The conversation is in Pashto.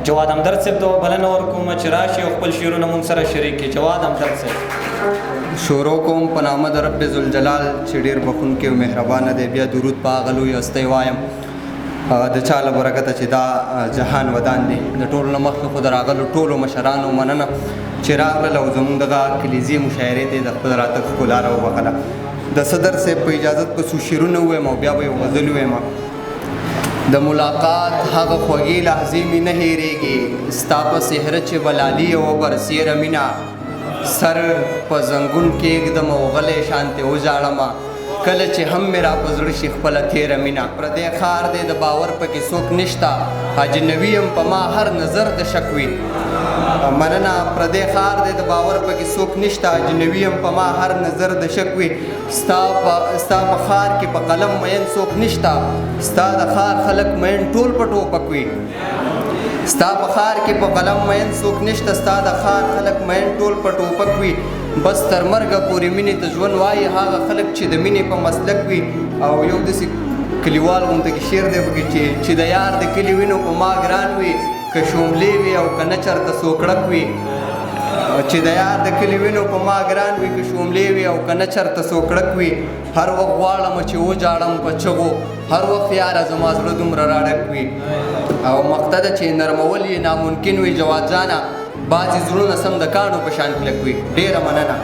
جواد همدرد صاحب ته بلنه ورکوم چې راشي او خپل شعرونه مونږ سره شریک کړي. جواد همدرد صاحب. شروع کوم په نامه د رب ذوالجلال چې ډېر بخښونکی او مهربانه دی. بیا درود په هغه لوی هستی وایم د چا له برکته چې دا جهان ودان دی. د ټولو نه مخکې خو د راغلو ټولو مشرانو مننه چې راغلل او زموږ دغه کلیزي مشاعرې ته د خپل راتګ ښکلا راوبخله. د صدر صاحب په اجازت به څو شعرونه ووایم او بیا به یو غزل ووایم. د ملاقات هغه خوږې لحظې مې نه هېرېږي، ستا په سحره چې بلالي او برسېره مینه، سر په زنګون کېږدم او غلی شانتې وژاړمه، کله چې هم مې را په زړه شي خپله تېره مینه. پردی ښار دی د باور پکې څوک نشته، اجنبي یم په ما هر نظر د شک وي. مننه. پردی ښار دی د باور پکې څوک نشته، اجنبي یم په ما هر نظر د شک وي. ستا په ښار کې په قلم مین څوک نشته، ستا د ښار خلک مین ټول په ټوپک وي. ستا په ښار کې په قلم مین څوک نشته، ستا د ښار خلک مین ټول په ټوپک وي. بس تر مرګه پورې مینې ته ژوند وایي هغه خلک چې د مینې په مسلک وي. او یو داسې کلیوال غوندې کې شعر دی پکې چې د یار د کلي وینو په ما ګران وي، که شوملې وي او که نه چېرته سوکړک وي. چې د یار د کلي وینو په ما ګران وي، که شوملې وي او که نه چېرته سوکړک وي. هر وخت غواړم چې وجاړم په چغو، هر وخت یاره زما زړه دومره راډک وي. او مقته ده چې نرمول یې ناممکن وي جواد جانه، بعضې زړونه سم د کاڼو په شان کلک وي. ډېره مننه.